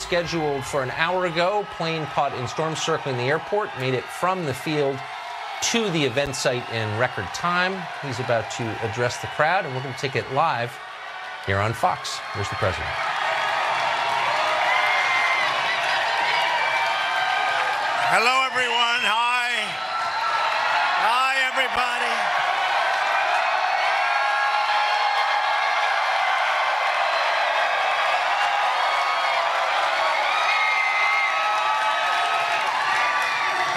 scheduled for an hour ago. Plane caught in storm circling the airport, made it from the field to the event site in record time. He's about to address the crowd, and we're going to take it live here on Fox. Here's the president. Hello, everyone. Hi. Hi, everybody.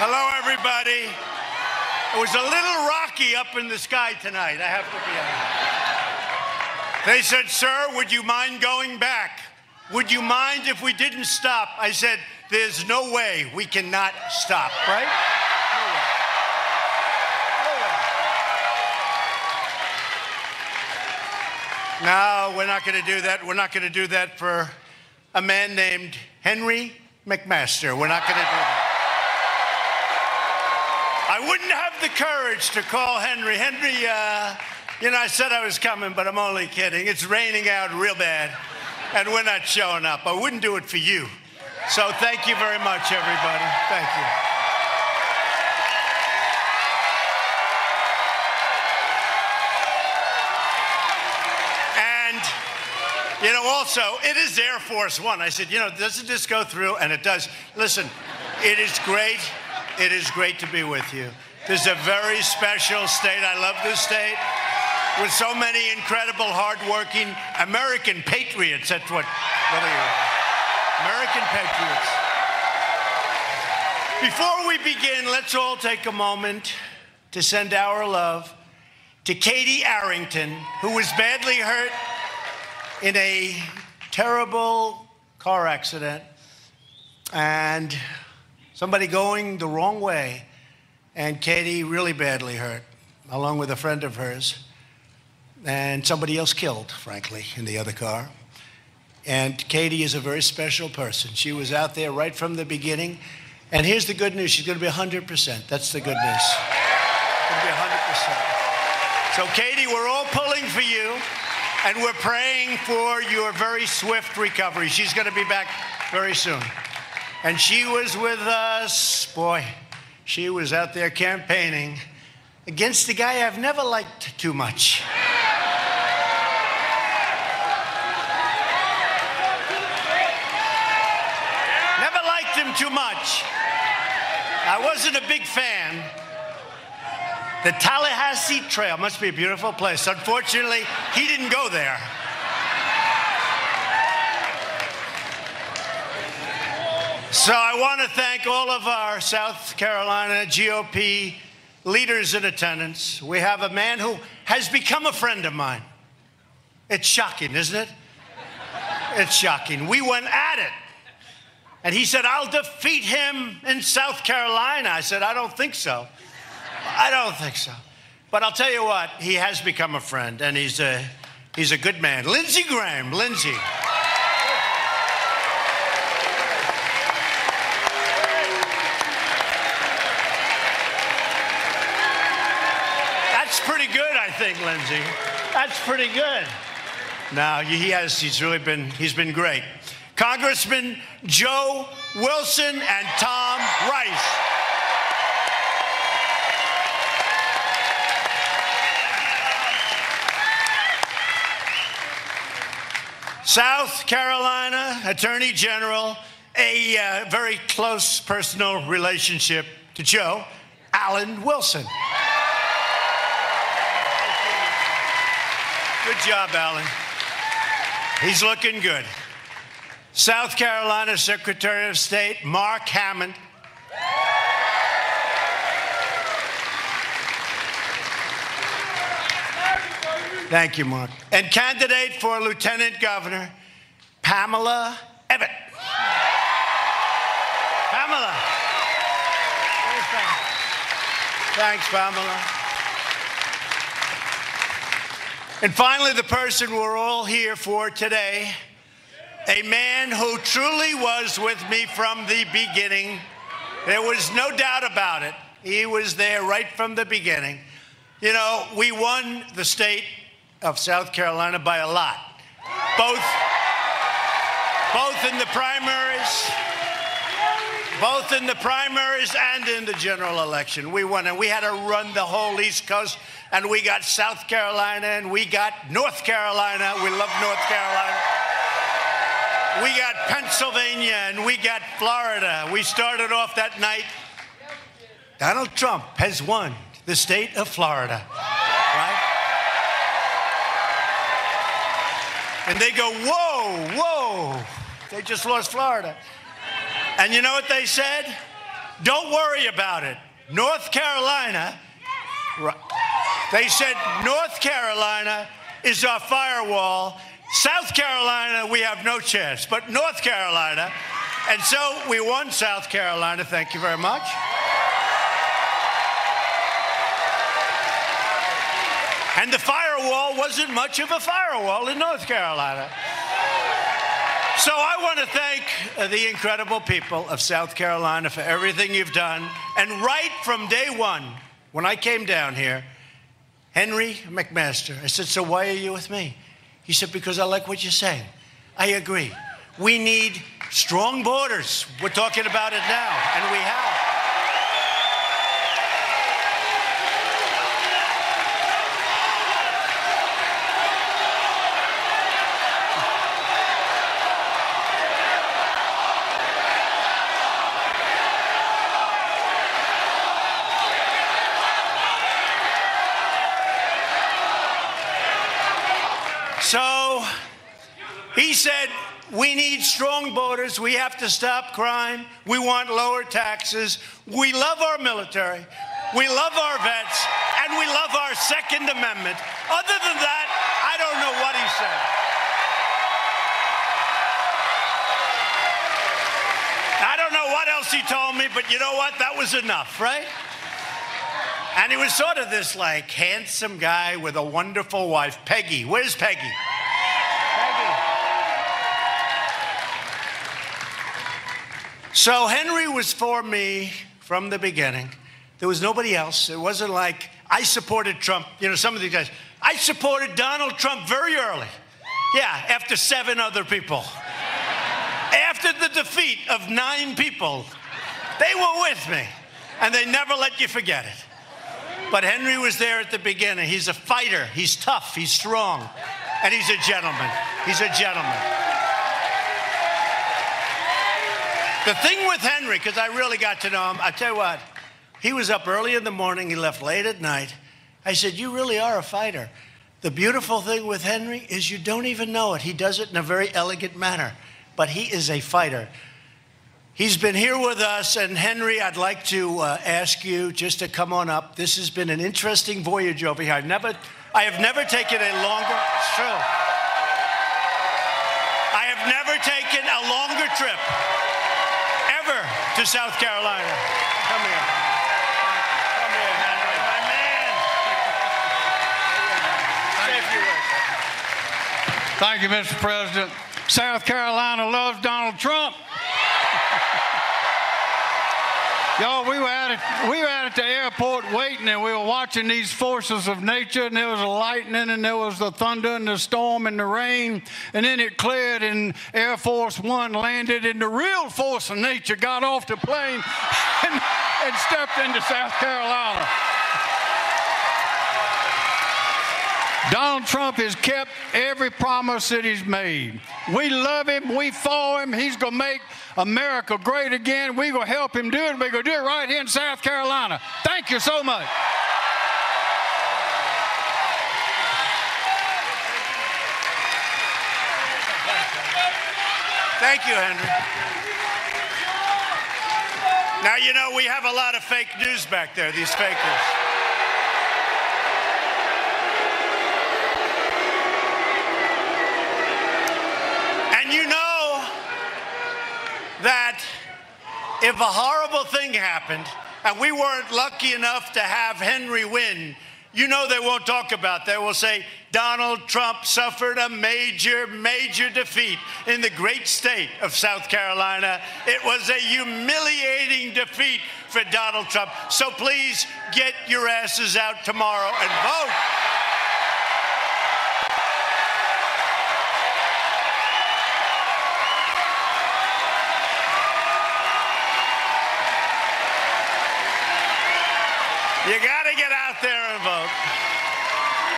Hello, everybody. It was a little rocky up in the sky tonight, I have to be honest. They said, "Sir, would you mind going back? Would you mind if we didn't stop?" I said, "There's no way we cannot stop," right? No, we're not going to do that. We're not going to do that for a man named Henry McMaster. We're not going to do that. I wouldn't have the courage to call Henry. Henry, I said I was coming, but I'm only kidding. It's raining out real bad, and we're not showing up. I wouldn't do it for you. So thank you very much, everybody. Thank you. And, also, it is Air Force One. I said, doesn't this go through? And it does. Listen, it is great. It is great to be with you. This is a very special state. I love this state with so many incredible, hardworking American patriots. That's what really are. American patriots. Before we begin, let's all take a moment to send our love to Katie Arrington, who was badly hurt in a terrible car accident, and somebody going the wrong way, and Katie really badly hurt, along with a friend of hers, and somebody else killed, frankly, in the other car. And Katie is a very special person. She was out there right from the beginning. And here's the good news. She's going to be 100%. That's the good news. Going to be 100%. So, Katie, we're all pulling for you, and we're praying for your very swift recovery. She's going to be back very soon. And she was with us. Boy, she was out there campaigning against the guy I've never liked too much. Too much. I wasn't a big fan. The Tallahassee Trail must be a beautiful place. Unfortunately, he didn't go there. So I want to thank all of our South Carolina GOP leaders in attendance. We have a man who has become a friend of mine. It's shocking, isn't it? It's shocking. We went at it. And he said, "I'll defeat him in South Carolina." I said, "I don't think so. I don't think so." But I'll tell you what, he has become a friend, and he's a good man. Lindsey Graham. Lindsey. That's pretty good, I think, Lindsey. That's pretty good. No, he's been great. Congressman Joe Wilson and Tom Rice. South Carolina Attorney General, a very close personal relationship to Joe, Alan Wilson. Good job, Alan. He's looking good. South Carolina Secretary of State, Mark Hammond. Thank you, Mark. And candidate for Lieutenant Governor, Pamela Abbott. Pamela. Thanks, Pamela. And finally, the person we're all here for today, a man who truly was with me from the beginning. There was no doubt about it. He was there right from the beginning. We won the state of South Carolina by a lot, both in the primaries both in the primaries and in the general election. We won, and we had to run the whole East Coast, and we got South Carolina, and we got North Carolina. We love North Carolina. We got Pennsylvania, and we got Florida. We started off that night. Donald Trump has won the state of Florida, right? And they go, whoa, whoa, they just lost Florida. And you know what they said? Don't worry about it. North Carolina, they said North Carolina is our firewall. South Carolina, we have no chance, but North Carolina. And so we won South Carolina, thank you very much. And the firewall wasn't much of a firewall in North Carolina. So I want to thank the incredible people of South Carolina for everything you've done. And right from day one, when I came down here, Henry McMaster, I said, so why are you with me? He said, because I like what you're saying. I agree. We need strong borders. We're talking about it now, and we have. So he said, we need strong borders. We have to stop crime. We want lower taxes. We love our military. We love our vets. And we love our Second Amendment. Other than that, I don't know what he said. I don't know what else he told me, but you know what? That was enough, right? And he was sort of this, like, handsome guy with a wonderful wife. Peggy. Where's Peggy? Peggy. So Henry was for me from the beginning. There was nobody else. It wasn't like I supported Trump. You know, some of these guys. I supported Donald Trump very early. Yeah, after 7 other people. After the defeat of 9 people, they were with me. And they never let you forget it. But Henry was there at the beginning. He's a fighter. He's tough. He's strong. And he's a gentleman. He's a gentleman. The thing with Henry, because I really got to know him, I tell you what, he was up early in the morning. He left late at night. I said, you really are a fighter. The beautiful thing with Henry is you don't even know it. He does it in a very elegant manner. But he is a fighter. He's been here with us, and Henry, I'd like to ask you just to come on up. This has been an interesting voyage over here. I have never taken a longer, it's true. I have never taken a longer trip ever to South Carolina. Come here. Come here, Henry, my man. Say a few words. Thank you, Mr. President. South Carolina loves Donald Trump. Y'all, we were out at the airport waiting, and we were watching these forces of nature, and there was a lightning, and there was the thunder, and the storm, and the rain, and then it cleared, and Air Force One landed, and the real force of nature got off the plane and stepped into South Carolina. Donald Trump has kept every promise that he's made. We love him. We for him. He's going to make America great again. We're going to help him do it. We're going to do it right here in South Carolina. Thank you so much. Thank you, Henry. Now, you know, we have a lot of fake news back there, these fakers. You know that if a horrible thing happened and we weren't lucky enough to have Henry win, you know they won't talk about that. They will say Donald Trump suffered a major, major defeat in the great state of South Carolina. It was a humiliating defeat for Donald Trump. So please get your asses out tomorrow and vote. You got to get out there and vote.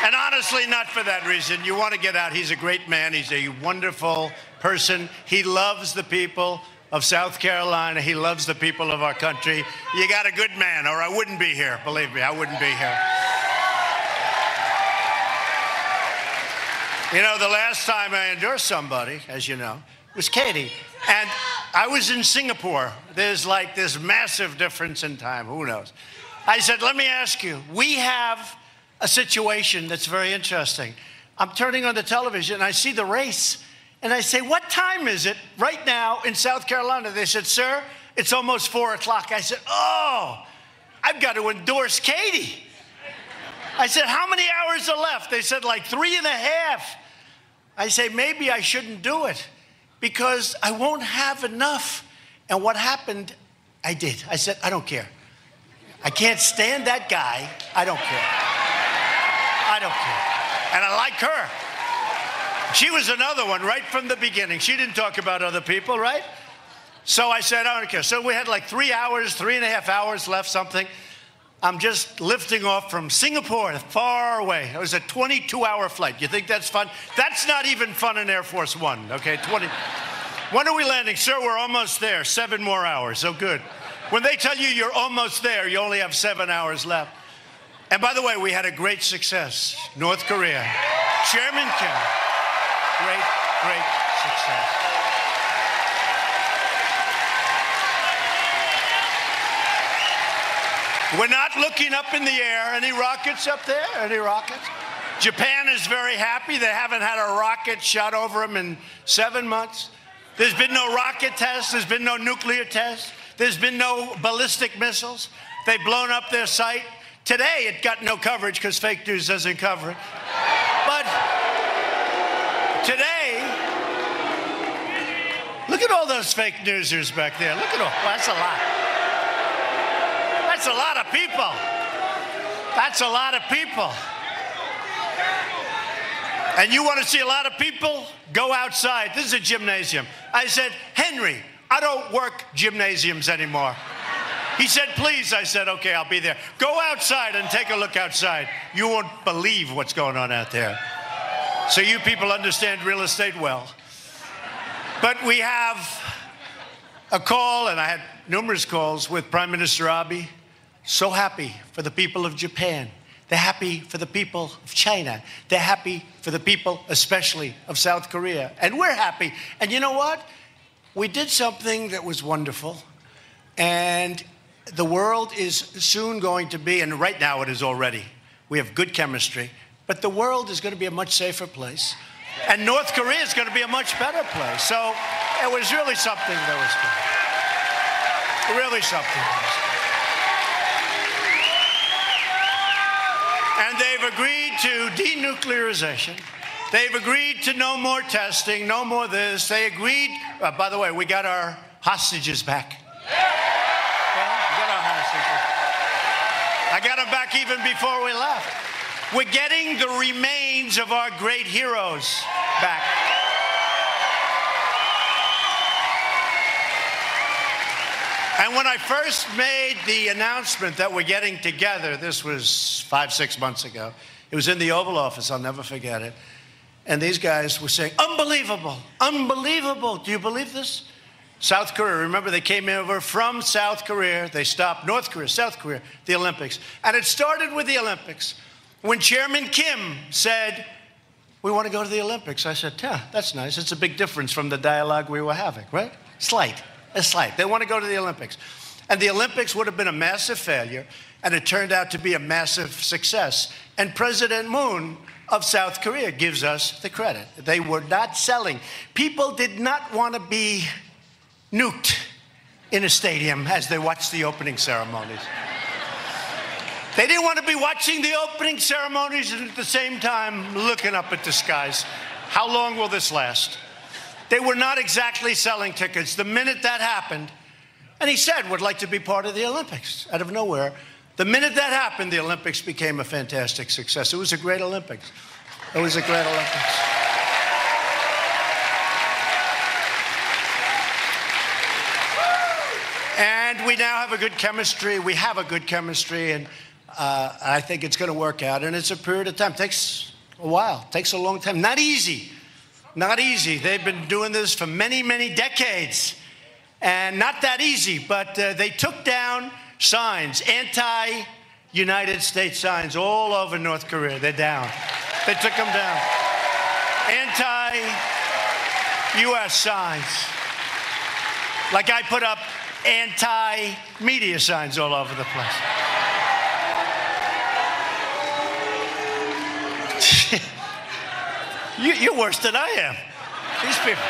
And honestly, not for that reason. You want to get out. He's a great man. He's a wonderful person. He loves the people of South Carolina. He loves the people of our country. You got a good man, or I wouldn't be here. Believe me, I wouldn't be here. You know, the last time I endorsed somebody, as you know, was Katie. And I was in Singapore. There's like this massive difference in time. Who knows? I said, let me ask you, we have a situation that's very interesting. I'm turning on the television and I see the race and I say, what time is it right now in South Carolina? They said, sir, it's almost 4 o'clock. I said, oh, I've got to endorse Katie. I said, how many hours are left? They said, like 3.5. I say, maybe I shouldn't do it because I won't have enough. And what happened, I did. I said, I don't care. I can't stand that guy. I don't care. I don't care. And I like her. She was another one right from the beginning. She didn't talk about other people, right? So I said, I don't care. So we had like 3 hours, 3.5 hours left, something. I'm just lifting off from Singapore, far away. It was a 22-hour flight. You think that's fun? That's not even fun in Air Force One, okay? 20. When are we landing? Sir, we're almost there. 7 more hours. Oh, good. When they tell you you're almost there, you only have 7 hours left. And by the way, we had a great success. North Korea. Chairman Kim. Great, great success. We're not looking up in the air. Any rockets up there? Any rockets? Japan is very happy. They haven't had a rocket shot over them in 7 months. There's been no rocket tests. There's been no nuclear tests. There's been no ballistic missiles. They've blown up their site. Today, it got no coverage because fake news doesn't cover it. But today, look at all those fake newsers back there. Look at all. Well, that's a lot. That's a lot of people. That's a lot of people. And you want to see a lot of people? Go outside. This is a gymnasium. I said, Henry, I don't work gymnasiums anymore. He said, please. I said, okay, I'll be there. Go outside and take a look outside. You won't believe what's going on out there. So you people understand real estate well. But we have a call, and I had numerous calls with Prime Minister Abe. So happy for the people of Japan. They're happy for the people of China. They're happy for the people, especially of South Korea. And we're happy. And you know what? We did something that was wonderful. And the world is soon going to be, and right now it is already, we have good chemistry, but the world is going to be a much safer place. And North Korea is going to be a much better place. So it was really something that was good. Really something. And they've agreed to denuclearization. They've agreed to no more testing, no more this. They agreed, by the way, we got our hostages back. I got them back even before we left. We're getting the remains of our great heroes back. And when I first made the announcement that we're getting together, this was 5-6 months ago. It was in the Oval Office, I'll never forget it. And these guys were saying, unbelievable, unbelievable. Do you believe this? South Korea, remember they came over from South Korea. They stopped North Korea, South Korea, the Olympics. And it started with the Olympics. When Chairman Kim said, we want to go to the Olympics, I said, yeah, that's nice. It's a big difference from the dialogue we were having, right? Slight. They want to go to the Olympics. And the Olympics would have been a massive failure, and it turned out to be a massive success. And President Moon of South Korea gives us the credit. They were not selling. People did not want to be nuked in a stadium as they watched the opening ceremonies. They didn't want to be watching the opening ceremonies and at the same time looking up at the skies. How long will this last? They were not exactly selling tickets. The minute that happened, and he said would like to be part of the Olympics out of nowhere. The minute that happened, the Olympics became a fantastic success. It was a great Olympics. It was a great Olympics. And we now have a good chemistry. We have a good chemistry. And I think it's going to work out, and it's a period of time. It takes a while. It takes a long time. Not easy. Not easy. They've been doing this for many, many decades, and not that easy. But they took down signs, anti-United States signs all over North Korea. They're down. They took them down. Anti-U.S. signs. Like I put up anti-media signs all over the place. You're worse than I am. These people.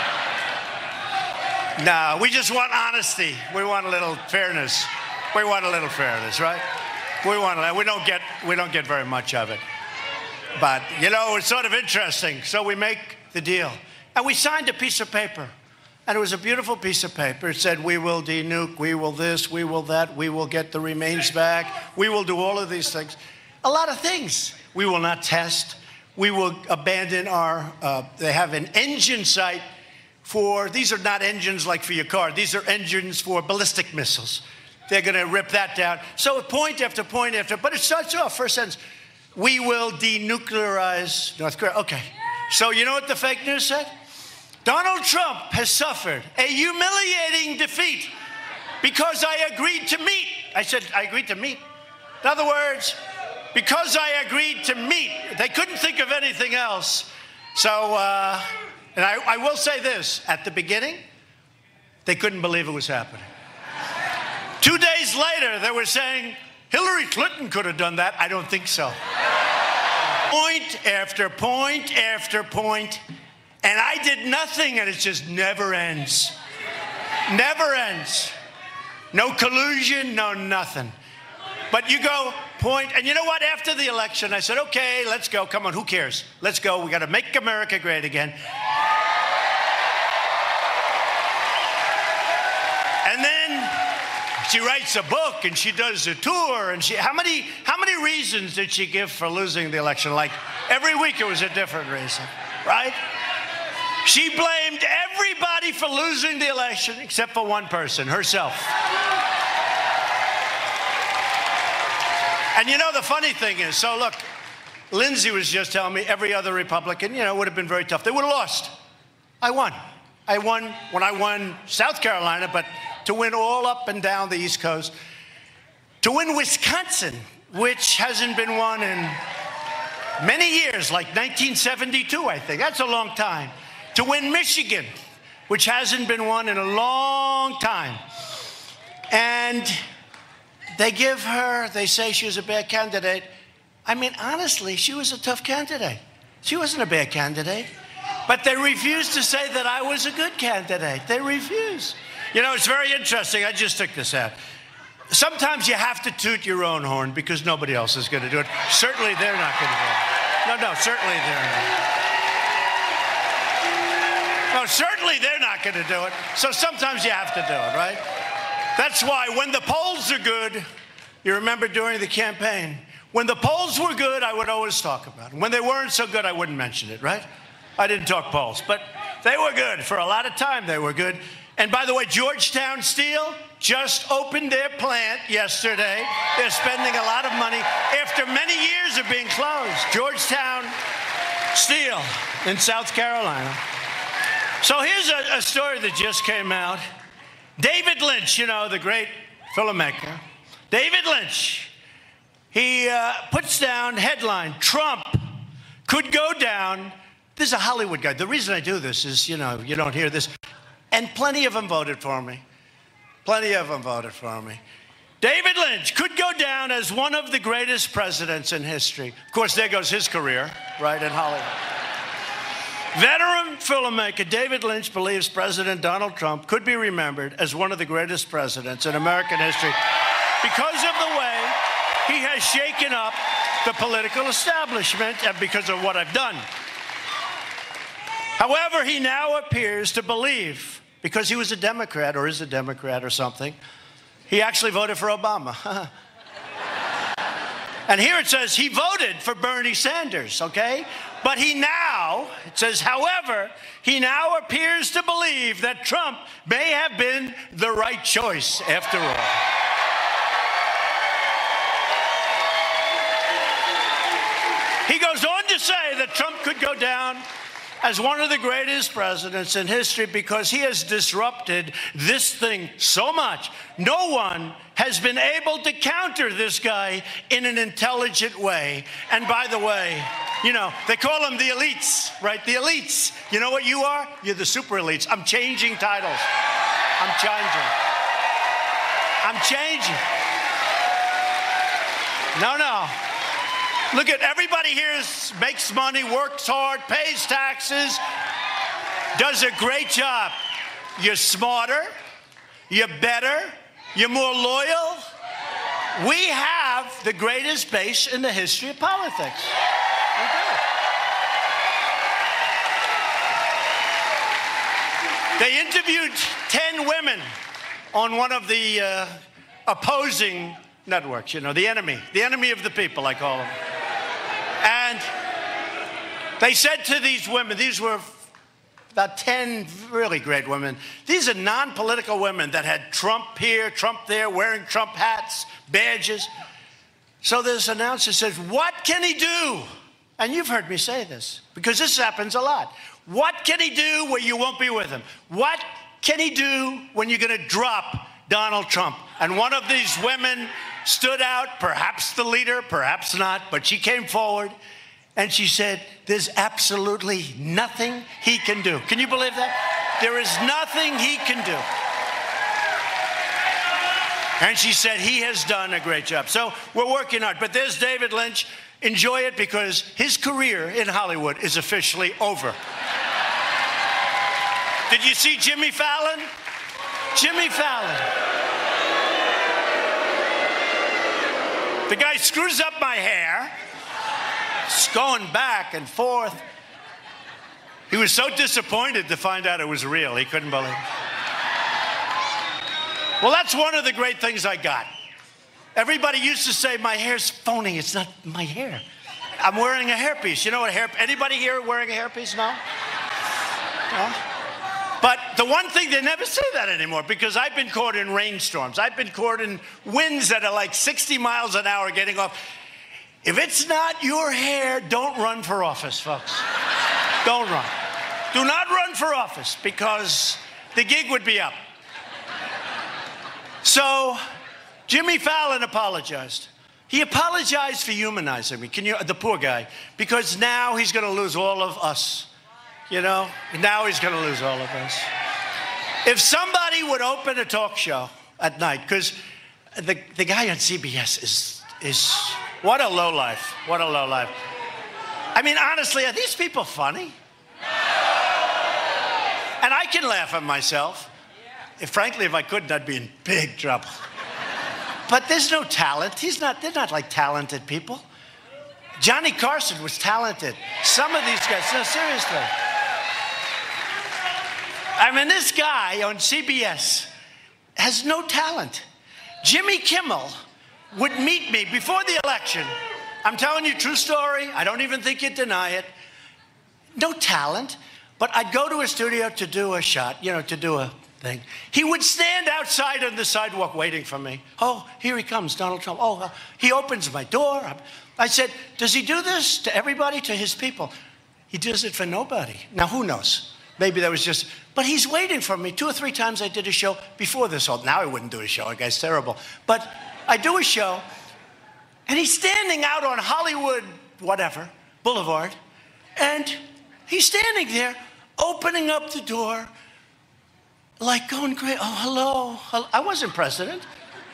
No, we just want honesty. We want a little fairness. We want a little fairness, right? We want that. We don't get very much of it. But, you know, it's sort of interesting. So we make the deal. And we signed a piece of paper. And it was a beautiful piece of paper. It said, we will denuke, we will this, we will that, we will get the remains back, we will do all of these things. A lot of things. We will not test. We will abandon our, they have an engine site for, these are not engines like for your car. These are engines for ballistic missiles. They're going to rip that down. So point after point after, but it starts off, first sentence, we will denuclearize North Korea. Okay. So you know what the fake news said? Donald Trump has suffered a humiliating defeat because I agreed to meet. I said, I agreed to meet. In other words, because I agreed to meet. They couldn't think of anything else. So, and I will say this, at the beginning, they couldn't believe it was happening. 2 days later, they were saying, Hillary Clinton could have done that. I don't think so. Point after point after point. And I did nothing, and it just never ends. Never ends. No collusion, no nothing. But you go, point, and you know what? After the election, I said, okay, let's go. Come on, who cares? Let's go. We got to make America great again. And then she writes a book, and she does a tour, and how many reasons did she give for losing the election? Like, every week it was a different reason, right? She blamed everybody for losing the election except for one person, herself. And you know, the funny thing is, so look, Lindsay was just telling me every other Republican, you know, would have been very tough. They would have lost. I won. I won when I won South Carolina, but to win all up and down the East Coast, to win Wisconsin, which hasn't been won in many years, like 1972, I think. That's a long time. To win Michigan, which hasn't been won in a long time. And they say she was a bad candidate. I mean, honestly, she was a tough candidate. She wasn't a bad candidate. But they refused to say that I was a good candidate. They refused. You know, it's very interesting. I just took this out. Sometimes you have to toot your own horn because nobody else is going to do it. Certainly they're not going to do it. No, certainly they're not. No, certainly they're not going to do it. So sometimes you have to do it, right? That's why when the polls are good, you remember during the campaign, when the polls were good, I would always talk about it. When they weren't so good, I wouldn't mention it, right? I didn't talk polls, but they were good. For a lot of time, they were good. And by the way, Georgetown Steel just opened their plant yesterday. They're spending a lot of money after many years of being closed. Georgetown Steel in South Carolina. So here's a story that just came out. David Lynch, you know, the great filmmaker. David Lynch, he puts down headline, Trump could go down. This is a Hollywood guy. The reason I do this is, you know, you don't hear this. And plenty of them voted for me. Plenty of them voted for me. David Lynch could go down as one of the greatest presidents in history. Of course, there goes his career, right, in Hollywood. Veteran filmmaker David Lynch believes President Donald Trump could be remembered as one of the greatest presidents in American history because of the way he has shaken up the political establishment and because of what I've done. However, he now appears to believe, because he was a Democrat or is a Democrat or something, he actually voted for Obama. And here it says he voted for Bernie Sanders, okay? But he now, it says, however, he now appears to believe that Trump may have been the right choice after all. He goes on to say that Trump could go down as one of the greatest presidents in history because he has disrupted this thing so much. No one has been able to counter this guy in an intelligent way. And by the way, you know, they call them the elites, right? The elites. You know what you are? You're the super elites. I'm changing titles. I'm changing. I'm changing. No. Look at everybody here makes money, works hard, pays taxes, does a great job. You're smarter, you're better, you're more loyal. We have the greatest base in the history of politics. We do. They interviewed 10 women on one of the opposing networks, you know, the enemy of the people, I call them. And they said to these women, these were about 10 really great women. These are non-political women that had Trump here, Trump there, wearing Trump hats, badges. So this announcer says, what can he do? And you've heard me say this, because this happens a lot. What can he do where you won't be with him? What can he do when you're going to drop Donald Trump? And one of these women stood out, perhaps the leader, perhaps not, but she came forward and she said, there's absolutely nothing he can do. Can you believe that? There is nothing he can do. And she said, he has done a great job. So we're working hard. But there's David Lynch. Enjoy it because his career in Hollywood is officially over. Did you see Jimmy Fallon? Jimmy Fallon. The guy screws up my hair. It's going back and forth. He was so disappointed to find out it was real. He couldn't believe it. Well, that's one of the great things I got. Everybody used to say my hair's phony. It's not my hair. I'm wearing a hairpiece. You know what anybody here wearing a hairpiece? No? No? But the one thing, they never say that anymore because I've been caught in rainstorms. I've been caught in winds that are like 60 miles an hour getting off. If it's not your hair, don't run for office, folks. Don't run. Do not run for office because the gig would be up. So Jimmy Fallon apologized. He apologized for humanizing me, the poor guy, because now he's going to lose all of us. You know, now he's going to lose all of us. If somebody would open a talk show at night, because the guy on CBS is what a lowlife, what a lowlife. I mean, honestly, are these people funny? And I can laugh at myself. Frankly, if I couldn't, I'd be in big trouble. But there's no talent. They're not like talented people. Johnny Carlson was talented. Some of these guys, no, seriously. I mean, this guy on CBS has no talent. Jimmy Kimmel would meet me before the election. I'm telling you, true story. I don't even think you'd deny it. No talent. But I'd go to a studio to do a shot, you know, to do a thing. He would stand outside on the sidewalk waiting for me. Oh, here he comes, Donald Trump. Oh, he opens my door. I said, does he do this to everybody, to his people? He does it for nobody. Now, who knows? Maybe that was just, but he's waiting for me. 2 or 3 times I did a show before this. Now I wouldn't do a show. That guy's terrible. But I do a show, and he's standing out on Hollywood, whatever, Boulevard, and he's standing there, opening up the door, like going great. Oh, hello. I wasn't president.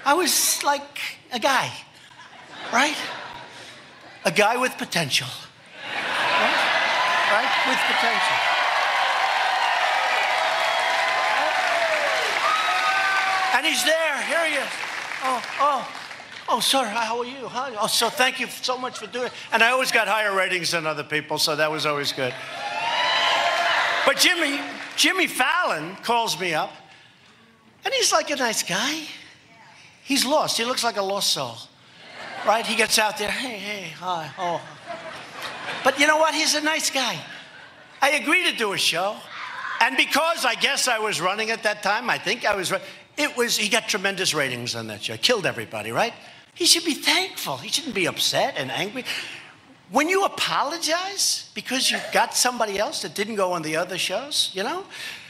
I was like a guy, right? A guy with potential, right? With potential. And he's there. Here he is. Oh, sir, how are you? Hi. Oh, so thank you so much for doing it. And I always got higher ratings than other people, so that was always good. But Jimmy Fallon calls me up, and he's like a nice guy. He's lost. He looks like a lost soul, right? He gets out there, hey, hi, oh. But you know what? He's a nice guy. I agreed to do a show, and because I guess I was running at that time, I think I was running, he got tremendous ratings on that show. Killed everybody, right? He should be thankful. He shouldn't be upset and angry. when you apologize because you got somebody else that didn't go on the other shows, you know?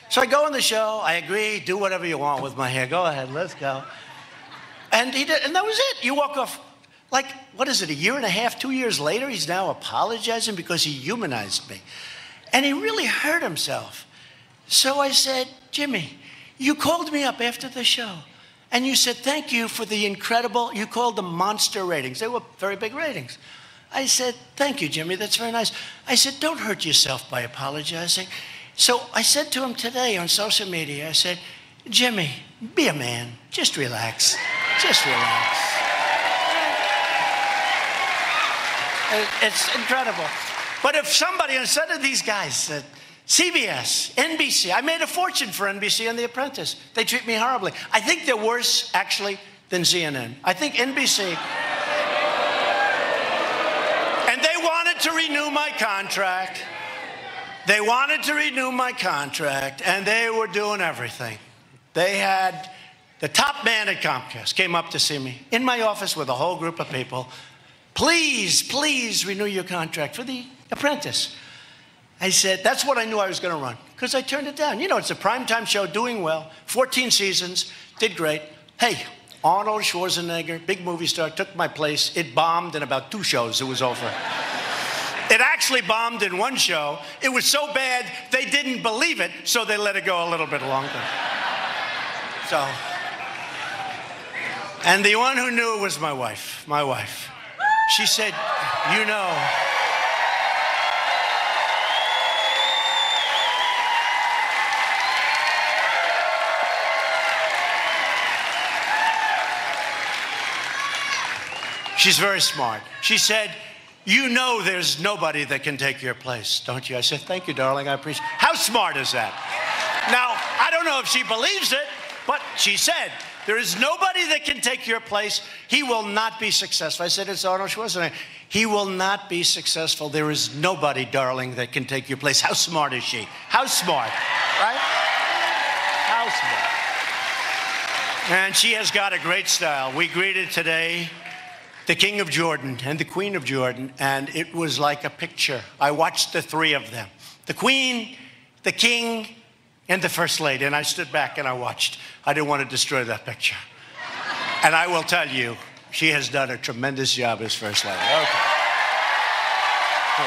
So I go on the show, I agree, do whatever you want with my hair. Go ahead, let's go. And he did, and that was it. You walk off, like, what is it, a year and a half, 2 years later, he's now apologizing because he humanized me. And he really hurt himself. So I said, Jimmy, you called me up after the show, and you said, thank you for the incredible, you called them monster ratings. They were very big ratings. I said, thank you, Jimmy, that's very nice. I said, don't hurt yourself by apologizing. So I said to him today on social media, I said, Jimmy, be a man, just relax, just relax. It's incredible. But if somebody, instead of these guys said, CBS, NBC, I made a fortune for NBC on The Apprentice. They treat me horribly. I think they're worse, actually, than CNN. I think NBC, and they wanted to renew my contract. They wanted to renew my contract, and they were doing everything. They had, the top man at Comcast came up to see me in my office with a whole group of people. Please, please renew your contract for The Apprentice. I said, that's what I knew I was going to run, because I turned it down. You know, it's a primetime show, doing well, 14 seasons, did great. Hey, Arnold Schwarzenegger, big movie star, took my place. It bombed in about 2 shows. It was over. It actually bombed in 1 show. It was so bad, they didn't believe it, so they let it go a little bit longer. So, and the one who knew it was my wife, my wife. She said, you know, she's very smart. She said, you know there's nobody that can take your place, don't you? I said, thank you, darling, I appreciate it. How smart is that? Now, I don't know if she believes it, but she said, there is nobody that can take your place. He will not be successful. I said, it's Arnold Schwarzenegger. He will not be successful. There is nobody, darling, that can take your place. How smart is she? How smart, right? How smart. And she has got a great style. We greeted today the King of Jordan and the Queen of Jordan, and it was like a picture. I watched the 3 of them, the Queen, the King, and the First Lady, and I stood back and I watched. I didn't want to destroy that picture. And I will tell you, she has done a tremendous job as First Lady. Okay. Cool.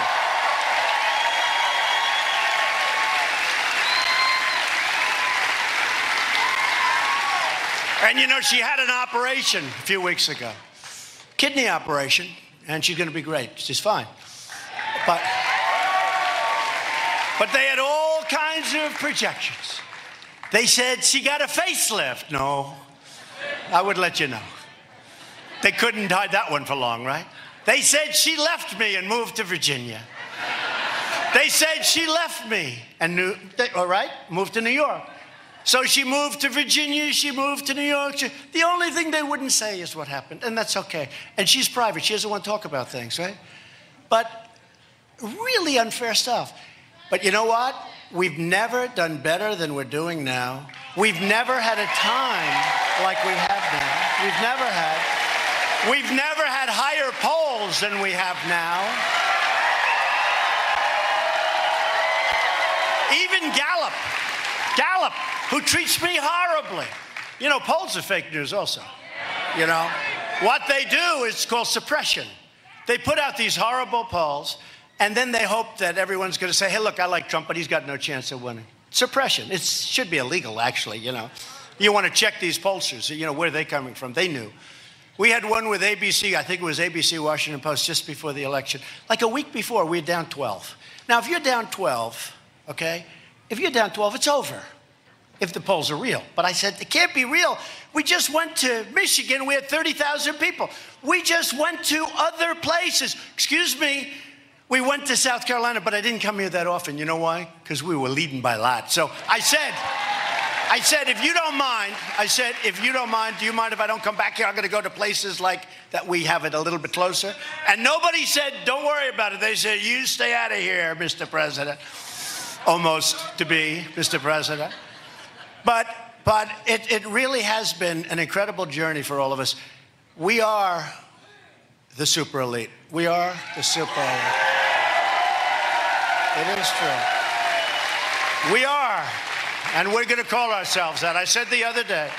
And you know, she had an operation a few weeks ago. Kidney operation, and she's going to be great. She's fine. But they had all kinds of projections. They said she got a facelift. No, I would let you know. They couldn't hide that one for long, right? They said she left me and moved to Virginia. They said she left me and moved to New York. So she moved to Virginia, she moved to New York. The only thing they wouldn't say is what happened, and that's okay. And she's private, she doesn't want to talk about things, right? But really unfair stuff. But you know what? We've never done better than we're doing now. We've never had a time like we have now. We've never had higher polls than we have now. Even Gallup, who treats me horribly. You know, polls are fake news also. You know, what they do is called suppression. They put out these horrible polls, and then they hope that everyone's going to say, hey, look, I like Trump, but he's got no chance of winning. Suppression. It should be illegal, actually, you know. You want to check these pollsters, you know, where are they coming from? They knew. We had one with ABC, I think it was ABC Washington Post, just before the election. Like a week before, we were down 12. Now, if you're down 12, okay, if you're down 12, it's over. If the polls are real. But I said, it can't be real. We just went to Michigan. We had 30,000 people. We just went to other places. Excuse me. We went to South Carolina, but I didn't come here that often. You know why? Because we were leading by a lot. So I said, if you don't mind, do you mind if I don't come back here? I'm going to go to places like that we have it a little bit closer. And nobody said, don't worry about it. They said, you stay out of here, Mr. President. Almost to be Mr. President. But it really has been an incredible journey for all of us. We are the super elite. We are the super elite. It is true. We are. And we're going to call ourselves that. I said the other day,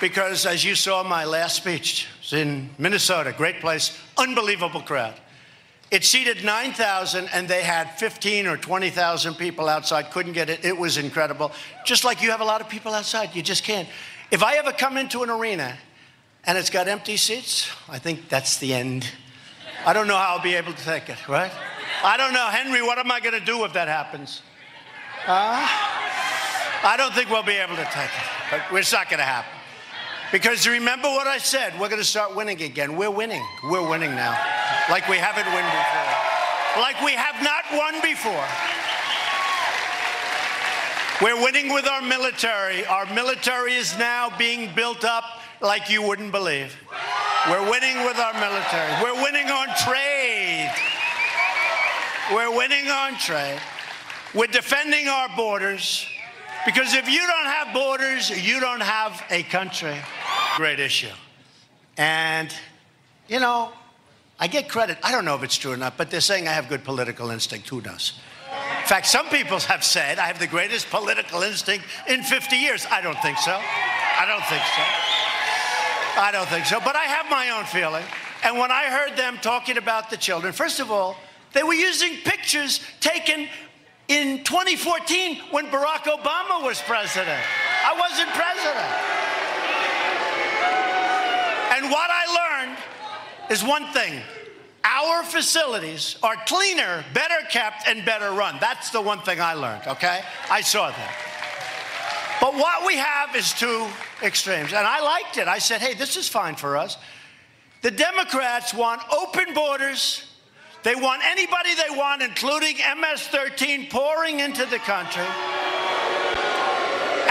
because as you saw my last speech, it's in Minnesota, great place, unbelievable crowd. It seated 9,000, and they had 15 or 20,000 people outside, couldn't get it. It was incredible. Just like you have a lot of people outside, you just can't. If I ever come into an arena and it's got empty seats, I think that's the end. I don't know how I'll be able to take it, right? I don't know. Henry, what am I going to do if that happens? I don't think we'll be able to take it, but it's not going to happen. Because remember what I said, we're going to start winning again. We're winning. We're winning now. Like we haven't won before. Like we have not won before. We're winning with our military. Our military is now being built up like you wouldn't believe. We're winning with our military. We're winning on trade. We're winning on trade. We're defending our borders. Because if you don't have borders, you don't have a country. Great issue. And, you know, I get credit. I don't know if it's true or not, but they're saying I have good political instinct. Who knows? In fact, some people have said I have the greatest political instinct in 50 years. I don't think so. I don't think so. I don't think so. But I have my own feeling. And when I heard them talking about the children, first of all, they were using pictures taken in 2014 when Barack Obama was president. I wasn't president. And what I learned is one thing. Our facilities are cleaner, better kept, and better run. That's the one thing I learned, okay? I saw that. But what we have is two extremes. And I liked it. I said, hey, this is fine for us. The Democrats want open borders. They want anybody they want, including MS-13, pouring into the country.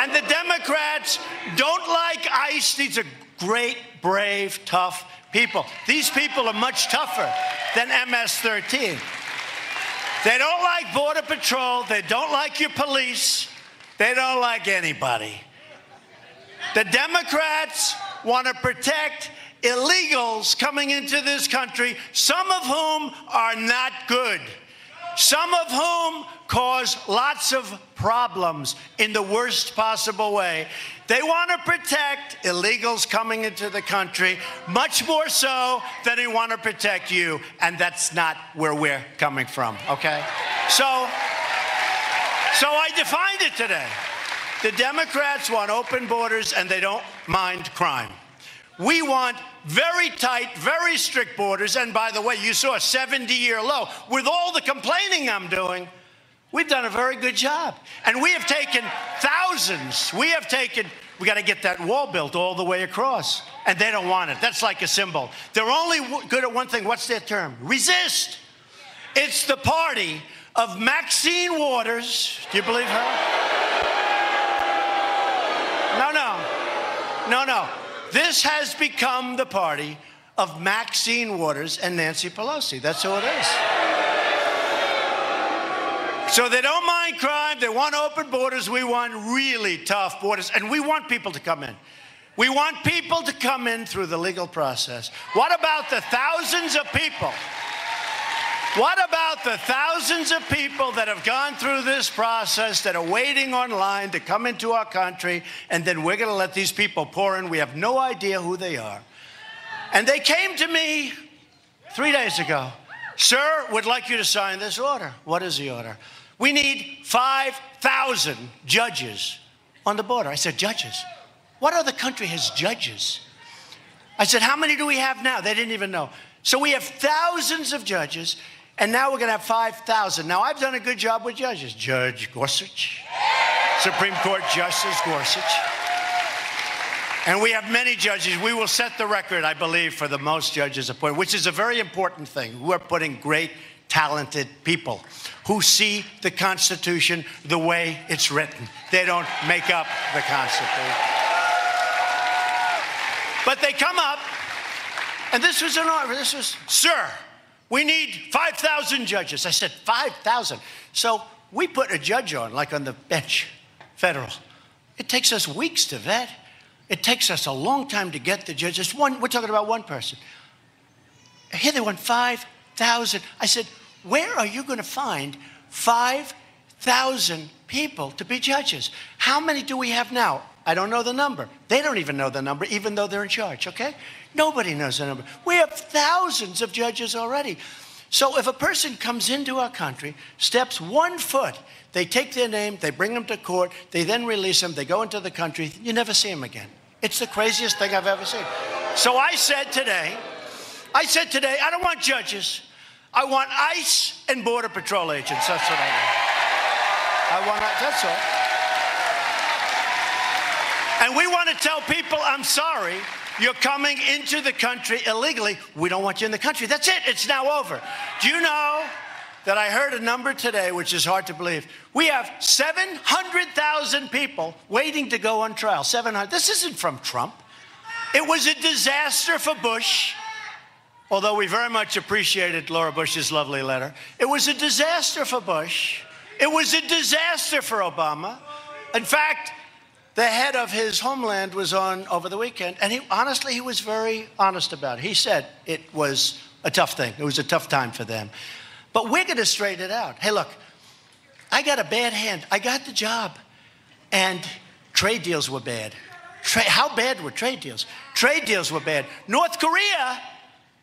And the Democrats don't like ICE. These are great, brave, tough people. These people are much tougher than MS-13. They don't like Border Patrol. They don't like your police. They don't like anybody. The Democrats want to protect illegals coming into this country, some of whom are not good, some of whom cause lots of problems in the worst possible way. They want to protect illegals coming into the country much more so than they want to protect you, and that's not where we're coming from, okay? So I defined it today. The Democrats want open borders, and they don't mind crime. We want very tight, very strict borders. And by the way, you saw a 70-year low. With all the complaining I'm doing, we've done a very good job. And we have taken thousands. We got to get that wall built all the way across. And they don't want it. That's like a symbol. They're only good at one thing. What's their term? Resist. It's the party of Maxine Waters. Do you believe her? No. This has become the party of Maxine Waters and Nancy Pelosi. That's who it is. So they don't mind crime. They want open borders. We want really tough borders. And we want people to come in. We want people to come in through the legal process. What about the thousands of people? What about the thousands of people that have gone through this process, that are waiting online to come into our country, and then we're going to let these people pour in? We have no idea who they are. And they came to me 3 days ago. Sir, would like you to sign this order. What is the order? We need 5,000 judges on the border. I said, judges? What other country has judges? I said, how many do we have now? They didn't even know. So we have thousands of judges. And now we're going to have 5,000. Now, I've done a good job with judges. Judge Gorsuch, Supreme Court Justice Gorsuch. And we have many judges. We will set the record, I believe, for the most judges appointed, which is a very important thing. We're putting great, talented people who see the Constitution the way it's written. They don't make up the Constitution. But they come up, and this was an order. This was, sir, we need 5,000 judges. I said, 5,000. So we put a judge on, like on the bench, federal. It takes us weeks to vet. It takes us a long time to get the judges. We're talking about one person. Here they want 5,000. I said, where are you going to find 5,000 people to be judges? How many do we have now? I don't know the number. They don't even know the number, even though they're in charge, okay? Nobody knows the number. We have thousands of judges already. So if a person comes into our country, steps 1 foot, they take their name, they bring them to court, they then release them, they go into the country, you never see them again. It's the craziest thing I've ever seen. So I said today, I don't want judges. I want ICE and Border Patrol agents. That's what I want. That's all. And we want to tell people, I'm sorry, you're coming into the country illegally. We don't want you in the country. That's it. It's now over. Do you know that I heard a number today, which is hard to believe? We have 700,000 people waiting to go on trial. 700. This isn't from Trump. It was a disaster for Bush, although we very much appreciated Laura Bush's lovely letter. It was a disaster for Bush. It was a disaster for Obama. In fact, the head of his homeland was on over the weekend, and he was very honest about it. He said it was a tough thing. It was a tough time for them. But we're going to straighten it out. Hey, look, I got a bad hand. I got the job, and trade deals were bad. How bad were trade deals? Trade deals were bad. North Korea,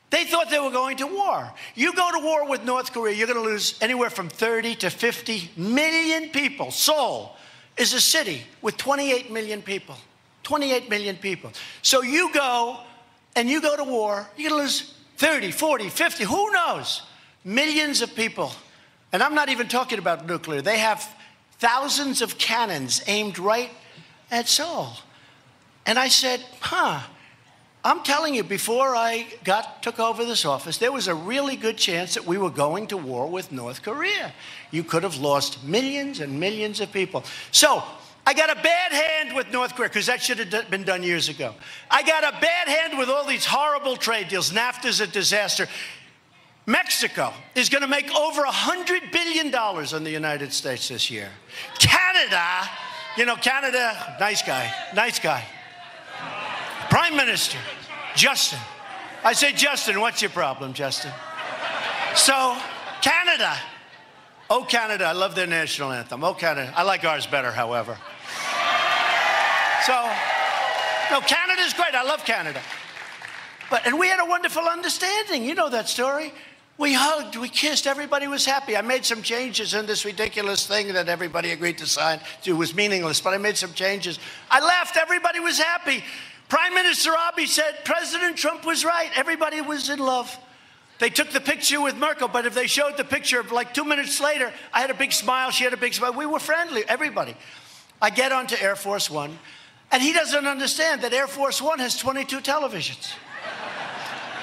they thought they were going to war. You go to war with North Korea, you're going to lose anywhere from 30 to 50 million people. Seoul is a city with 28 million people. 28 million people. So you go to war, you're going to lose 30, 40, 50, who knows? Millions of people. And I'm not even talking about nuclear. They have thousands of cannons aimed right at Seoul. And I said, I'm telling you, before I took over this office, there was a really good chance that we were going to war with North Korea. You could have lost millions and millions of people. So I got a bad hand with North Korea, because that should have been done years ago. I got a bad hand with all these horrible trade deals. NAFTA's a disaster. Mexico is going to make over $100 billion on the United States this year. Canada, Canada, nice guy. Prime Minister, Justin. I say, Justin, what's your problem, Justin? So, Canada. Oh, Canada, I love their national anthem. Oh, Canada. I like ours better, however. So, no, Canada's great. I love Canada. And we had a wonderful understanding. You know that story. We hugged, we kissed, everybody was happy. I made some changes in this ridiculous thing that everybody agreed to sign. It was meaningless, but I made some changes. I left, everybody was happy. Prime Minister Abiy said President Trump was right. Everybody was in love. They took the picture with Merkel, but if they showed the picture like 2 minutes later, I had a big smile, she had a big smile. We were friendly, everybody. I get onto Air Force One, and he doesn't understand that Air Force One has 22 televisions.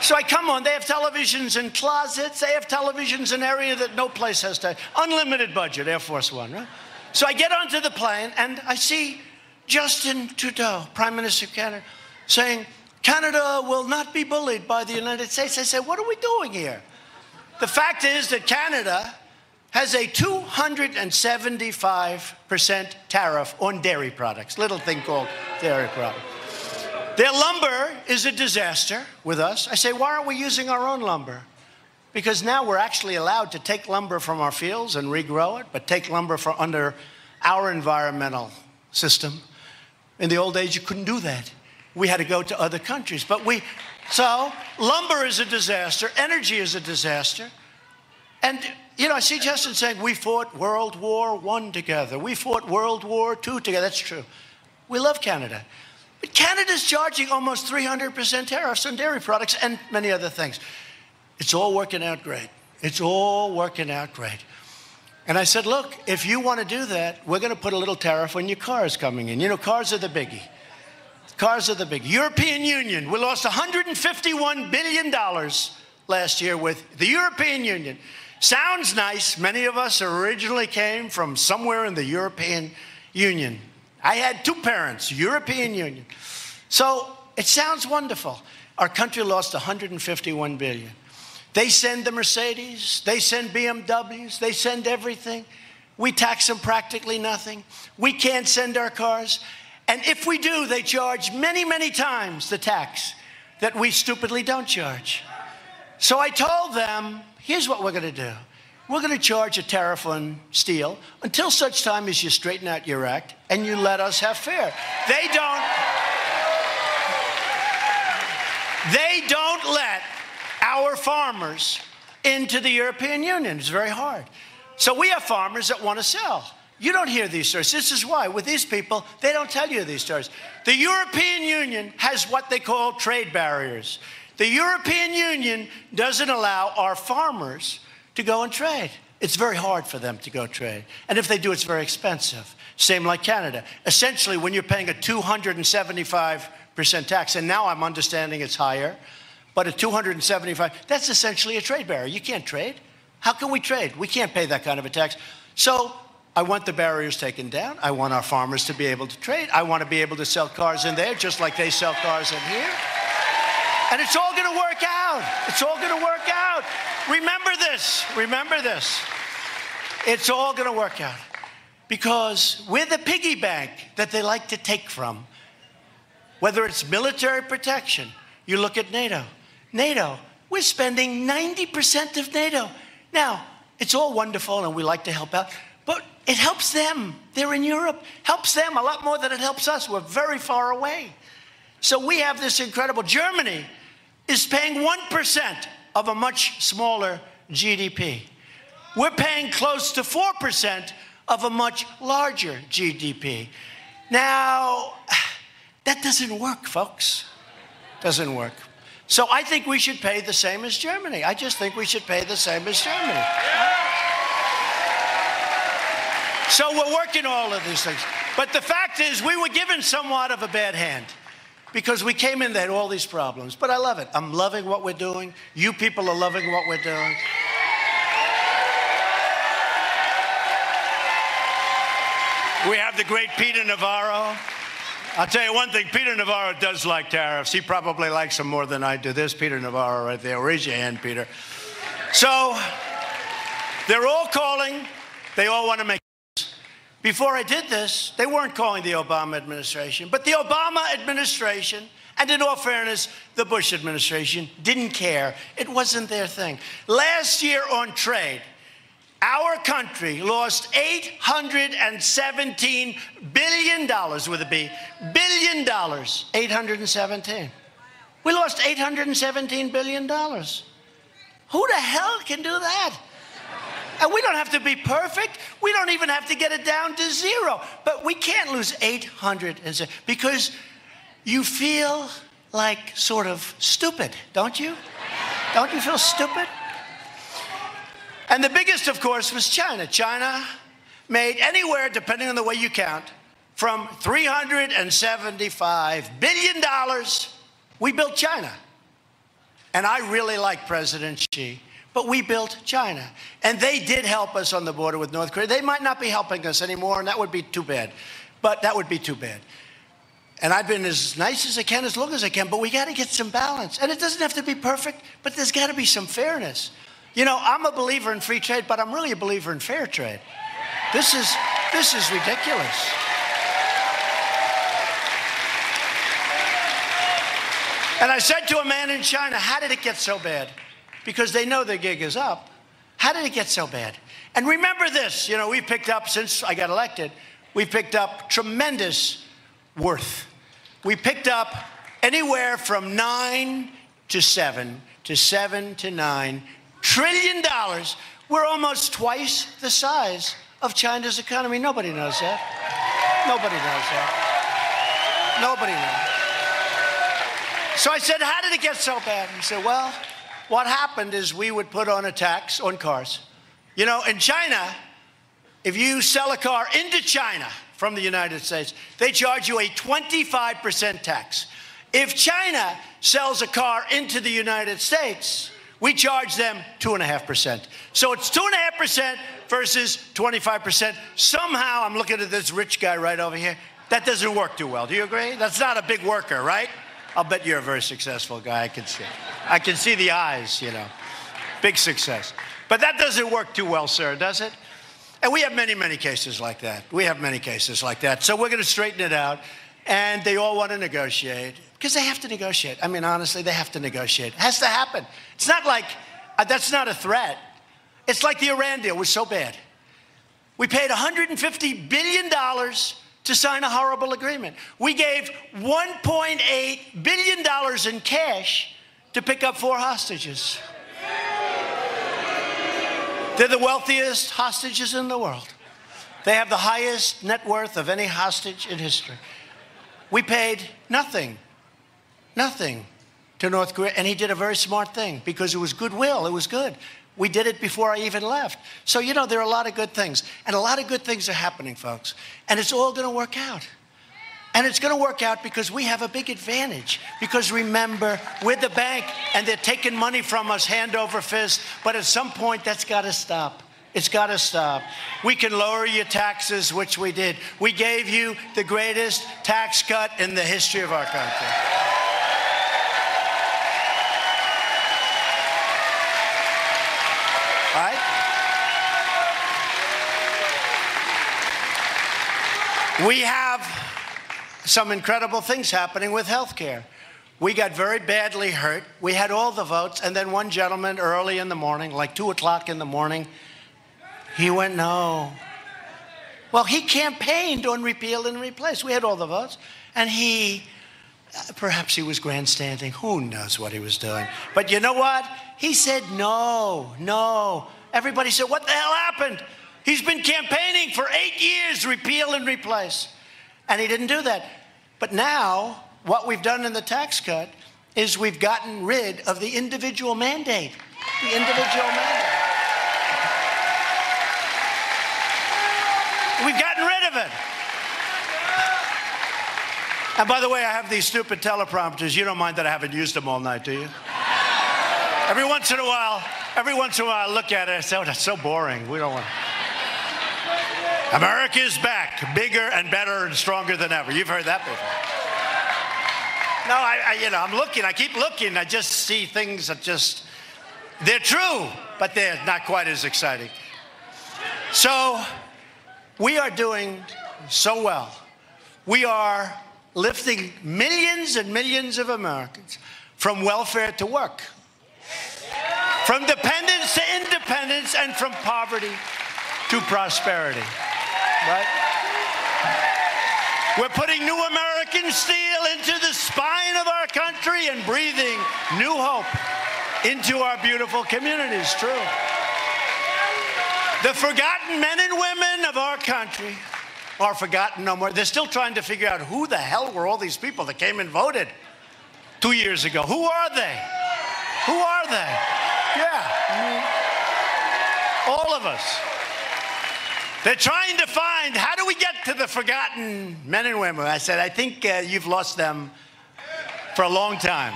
So I come on, they have televisions in closets, they have televisions in an area that no place has to. Unlimited budget, Air Force One, right? So I get onto the plane, and I see Justin Trudeau, Prime Minister of Canada, saying, Canada will not be bullied by the United States. I said, what are we doing here? The fact is that Canada has a 275% tariff on dairy products, little thing called dairy products. Their lumber is a disaster with us. I say, why aren't we using our own lumber? Because now we're actually allowed to take lumber from our fields and regrow it, but take lumber from under our environmental system. In the old days, you couldn't do that. We had to go to other countries. So lumber is a disaster. Energy is a disaster. And, I see Justin saying, we fought World War I together. We fought World War II together. That's true. We love Canada. But Canada's charging almost 300% tariffs on dairy products and many other things. It's all working out great. It's all working out great. And I said, look, if you want to do that, we're going to put a little tariff on your cars coming in. Cars are the biggie. Cars are the biggie. European Union, we lost $151 billion last year with the European Union. Sounds nice. Many of us originally came from somewhere in the European Union. I had two parents, European Union. So it sounds wonderful. Our country lost $151 billion. They send the Mercedes, they send BMWs, they send everything. We tax them practically nothing. We can't send our cars. And if we do, they charge many, many times the tax that we stupidly don't charge. So I told them, here's what we're going to do. We're going to charge a tariff on steel until such time as you straighten out your act and you let us have fair. They don't let our farmers into the European Union. It's very hard. So we have farmers that want to sell. You don't hear these stories. This is why. With these people, they don't tell you these stories. The European Union has what they call trade barriers. The European Union doesn't allow our farmers to go and trade. It's very hard for them to go trade. And if they do, it's very expensive. Same like Canada. Essentially, when you're paying a 275% tax, and now I'm understanding it's higher, but at 275, that's essentially a trade barrier. You can't trade. How can we trade? We can't pay that kind of a tax. So I want the barriers taken down. I want our farmers to be able to trade. I want to be able to sell cars in there just like they sell cars in here. And it's all going to work out. It's all going to work out. Remember this. Remember this. It's all going to work out. Because we're the piggy bank that they like to take from. Whether it's military protection, you look at NATO. NATO, we're spending 90% of NATO. Now, it's all wonderful and we like to help out, but it helps them. They're in Europe. Helps them a lot more than it helps us. We're very far away. So we have this incredible. Germany is paying 1% of a much smaller GDP. We're paying close to 4% of a much larger GDP. Now, that doesn't work, folks. Doesn't work. So I think we should pay the same as Germany. I just think we should pay the same as Germany. So we're working all of these things. But the fact is, we were given somewhat of a bad hand because we came in, they had all these problems. But I love it. I'm loving what we're doing. You people are loving what we're doing. We have the great Peter Navarro. I'll tell you one thing, Peter Navarro does like tariffs. He probably likes them more than I do. There's Peter Navarro right there. Raise your hand, Peter. So they're all calling. They all want to make this. Before I did this, they weren't calling the Obama administration. But the Obama administration, and in all fairness, the Bush administration, didn't care. It wasn't their thing. Last year on trade, our country lost $817 billion with a B. Billion dollars. 817. We lost $817 billion. Who the hell can do that? And we don't have to be perfect. We don't even have to get it down to zero. But we can't lose 807 because you feel like sort of stupid, don't you? Don't you feel stupid? And the biggest, of course, was China. China made anywhere, depending on the way you count, from $375 billion. We built China. And I really like President Xi, but we built China. And they did help us on the border with North Korea. They might not be helping us anymore, and that would be too bad. But that would be too bad. And I've been as nice as I can, as long as I can, but we got to get some balance. And it doesn't have to be perfect, but there's got to be some fairness. You know, I'm a believer in free trade, but I'm really a believer in fair trade. This is ridiculous. And I said to a man in China, how did it get so bad? Because they know their gig is up. How did it get so bad? And remember this, you know, we've picked up, since I got elected, we've picked up tremendous worth. We picked up anywhere from 9 to 7 to 7 to 9 trillion dollars. We're almost twice the size of China's economy. Nobody knows that. Nobody knows that. Nobody knows. So I said, how did it get so bad? He said, well, what happened is we would put on a tax on cars. You know, in China, if you sell a car into China from the United States, they charge you a 25% tax. If China sells a car into the United States, we charge them 2.5%. So it's 2.5% versus 25%. Somehow, I'm looking at this rich guy right over here. That doesn't work too well. Do you agree? That's not a big worker, right? I'll bet you're a very successful guy. I can see it. I can see the eyes, you know. Big success. But that doesn't work too well, sir, does it? And we have many, many cases like that. We have many cases like that. So we're going to straighten it out. And they all want to negotiate. Because they have to negotiate. I mean, honestly, they have to negotiate. It has to happen. It's not like, that's not a threat. It's like the Iran deal was so bad. We paid $150 billion to sign a horrible agreement. We gave $1.8 billion in cash to pick up 4 hostages. They're the wealthiest hostages in the world. They have the highest net worth of any hostage in history. We paid nothing to North Korea, and he did a very smart thing because it was goodwill. It was good. We did it before I even left. So, you know, there are a lot of good things, and a lot of good things are happening, folks, and it's all going to work out. And it's going to work out because we have a big advantage. Because remember, we're the bank, and they're taking money from us hand over fist. But at some point, that's got to stop. It's got to stop. We can lower your taxes, which we did. We gave you the greatest tax cut in the history of our country. All right? We have some incredible things happening with health care. We got very badly hurt. We had all the votes, and then one gentleman early in the morning, like 2 o'clock in the morning, he went no. Well, he campaigned on repeal and replace. We had all the votes, and perhaps he was grandstanding. Who knows what he was doing? But you know what? He said no, no. Everybody said, what the hell happened? He's been campaigning for 8 years, repeal and replace. And he didn't do that. But now, what we've done in the tax cut is we've gotten rid of the individual mandate. The individual mandate. We've gotten rid of it. And by the way, I have these stupid teleprompters. You don't mind that I haven't used them all night, do you? Every once in a while, I look at it and I say, oh, that's so boring. We don't want America is back, bigger and better and stronger than ever. You've heard that before. No, I'm looking. I keep looking. I just see things that they're true, but they're not quite as exciting. So we are doing so well. We are lifting millions and millions of Americans from welfare to work, from dependence to independence, and from poverty to prosperity. Right? We're putting new American steel into the spine of our country and breathing new hope into our beautiful communities. True. The forgotten men and women of our country are forgotten no more. They're still trying to figure out who the hell were all these people that came and voted 2 years ago. Who are they? Who are they? Yeah. All of us. They're trying to find, how do we get to the forgotten men and women? I said, I think you've lost them for a long time.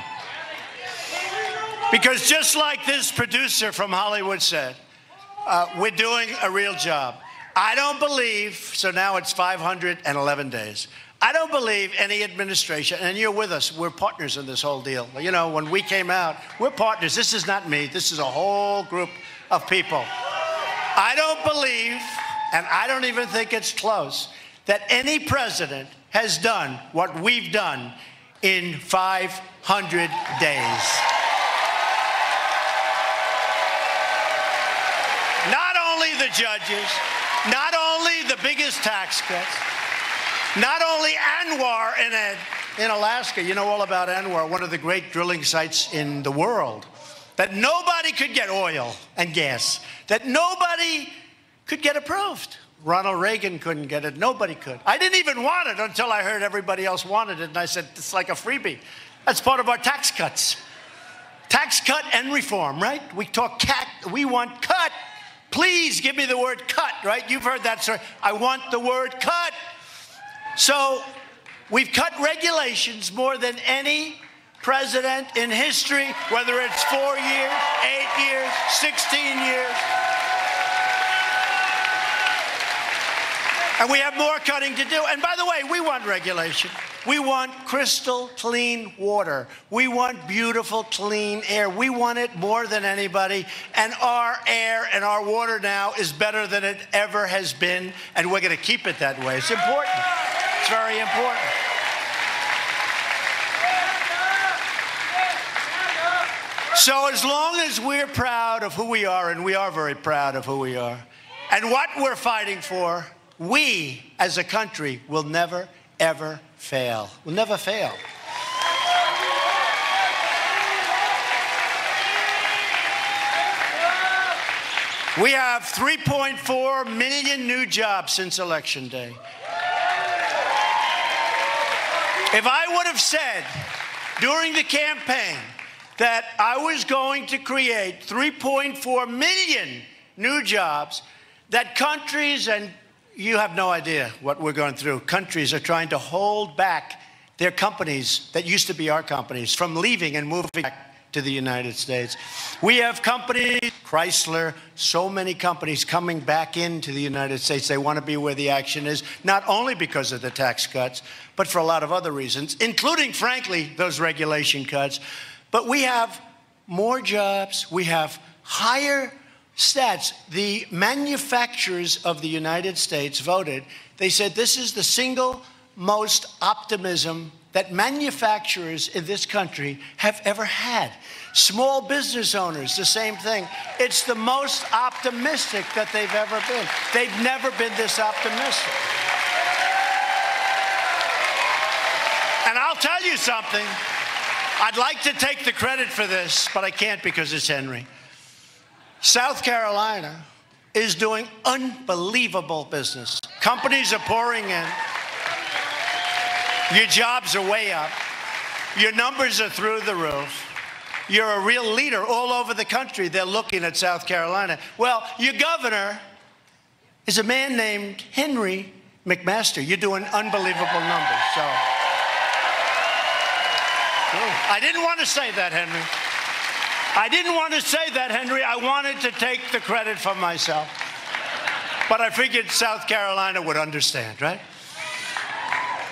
Because just like this producer from Hollywood said, we're doing a real job. I don't believe, so now it's 511 days. I don't believe any administration, and you're with us, we're partners in this whole deal. You know, when we came out, we're partners. This is not me. This is a whole group of people. I don't believe, and I don't even think it's close, that any president has done what we've done in 500 days. Not only the judges, not only the biggest tax cuts, not only Anwar in Alaska. You know all about Anwar, one of the great drilling sites in the world, that nobody could get oil and gas, that nobody could get approved. Ronald Reagan couldn't get it. Nobody could. I didn't even want it until I heard everybody else wanted it, and I said, it's like a freebie. That's part of our tax cuts. Tax cut and reform, right? We talk we want cut. Please give me the word cut, right? You've heard that, sir. I want the word cut. So we've cut regulations more than any president in history, whether it's 4 years, 8 years, 16 years. And we have more cutting to do. And by the way, we want regulation. We want crystal clean water. We want beautiful, clean air. We want it more than anybody. And our air and our water now is better than it ever has been. And we're going to keep it that way. It's important. It's very important. So as long as we're proud of who we are, and we are very proud of who we are, and what we're fighting for, we as a country will never, ever fail. We'll never fail. We have 3.4 million new jobs since Election Day. If I would have said during the campaign that I was going to create 3.4 million new jobs, that countries, and you have no idea what we're going through, countries are trying to hold back their companies that used to be our companies from leaving and moving back to the United States. We have companies, Chrysler, so many companies coming back into the United States. They want to be where the action is, not only because of the tax cuts, but for a lot of other reasons, including, frankly, those regulation cuts. But we have more jobs. We have higher stats. The manufacturers of the United States voted. They said this is the single most optimism that manufacturers in this country have ever had. Small business owners, the same thing. It's the most optimistic that they've ever been. They've never been this optimistic. And I'll tell you something. I'd like to take the credit for this, but I can't because it's Henry. South Carolina is doing unbelievable business. Companies are pouring in. Your jobs are way up. Your numbers are through the roof. You're a real leader all over the country. They're looking at South Carolina. Well, your governor is a man named Henry McMaster. You're doing unbelievable numbers. So I didn't want to say that, Henry. I didn't want to say that, Henry. I wanted to take the credit for myself. But I figured South Carolina would understand, right?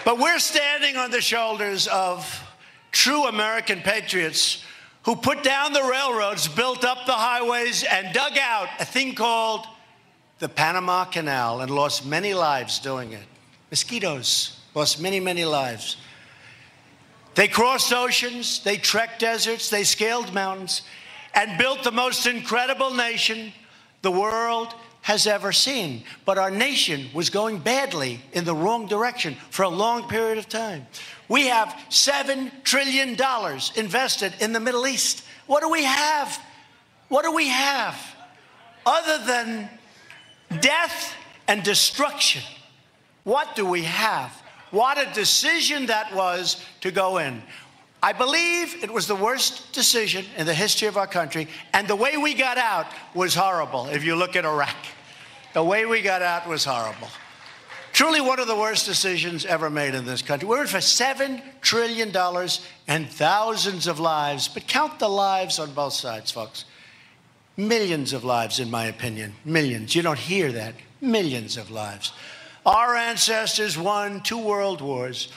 But we're standing on the shoulders of true American patriots who put down the railroads, built up the highways, and dug out a thing called the Panama Canal and lost many lives doing it. Mosquitoes lost many, many lives. They crossed oceans, they trekked deserts, they scaled mountains, and built the most incredible nation the world has ever seen. But our nation was going badly in the wrong direction for a long period of time. We have $7 trillion invested in the Middle East. What do we have? What do we have other than death and destruction? What do we have? What a decision that was to go in. I believe it was the worst decision in the history of our country, and the way we got out was horrible. If you look at Iraq, the way we got out was horrible. Truly one of the worst decisions ever made in this country. We're in for $7 trillion and thousands of lives, but count the lives on both sides, folks. Millions of lives, in my opinion. Millions. You don't hear that. Millions of lives. Our ancestors won 2 world wars,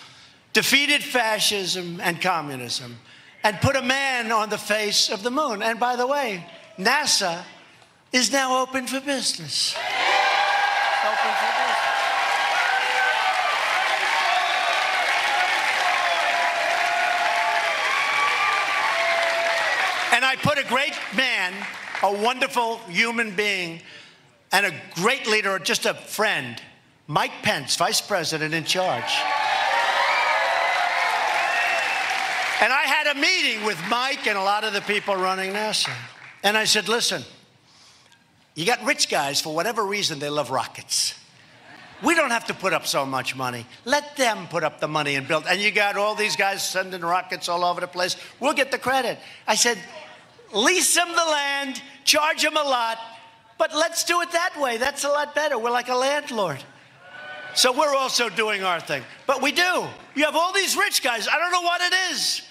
defeated fascism and communism, and put a man on the face of the moon. And by the way, NASA is now open for business. Open for business. And I put a great man, a wonderful human being, and a great leader, just a friend, Mike Pence, Vice President, in charge. And I had a meeting with Mike and a lot of the people running NASA. And I said, listen, you got rich guys, for whatever reason, they love rockets. We don't have to put up so much money. Let them put up the money and build. And you got all these guys sending rockets all over the place. We'll get the credit. I said, lease them the land, charge them a lot, but let's do it that way. That's a lot better. We're like a landlord. So we're also doing our thing. But we do. You have all these rich guys. I don't know what it is.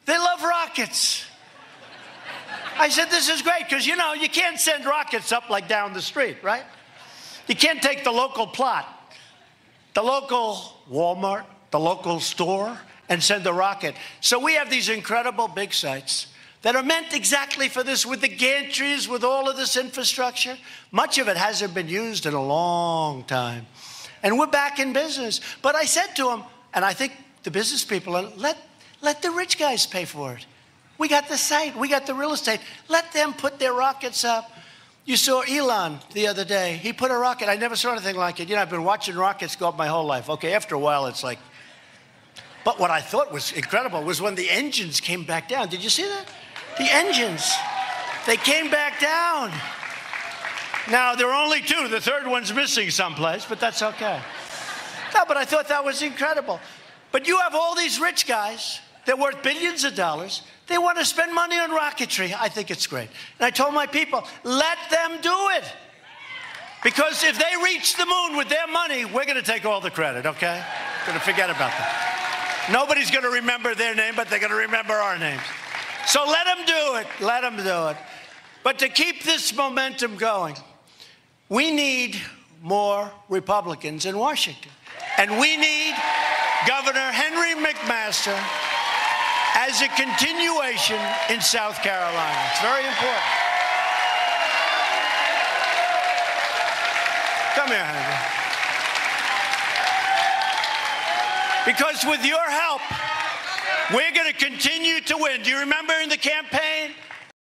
They love rockets. I said, this is great, because, you know, you can't send rockets up like down the street, right? You can't take the local plot, the local Walmart, the local store, and send a rocket. So we have these incredible big sites that are meant exactly for this, with the gantries, with all of this infrastructure. Much of it hasn't been used in a long time. And we're back in business. But I said to him, and I think the business people, let the rich guys pay for it. We got the site. We got the real estate. Let them put their rockets up. You saw Elon the other day. He put a rocket. I never saw anything like it. You know, I've been watching rockets go up my whole life. Okay, after a while, it's like... But what I thought was incredible was when the engines came back down. Did you see that? The engines. They came back down. Now, there are only two. The third one's missing someplace, but that's okay. No, but I thought that was incredible. But you have all these rich guys. They're worth billions of dollars. They want to spend money on rocketry. I think it's great. And I told my people, let them do it. Because if they reach the moon with their money, we're going to take all the credit, okay? Going to forget about that. Nobody's going to remember their name, but they're going to remember our names. So let them do it. Let them do it. But to keep this momentum going, we need more Republicans in Washington. And we need Governor Henry McMaster as a continuation in South Carolina. It's very important. Come here, Henry. Because with your help, we're going to continue to win. Do you remember in the campaign,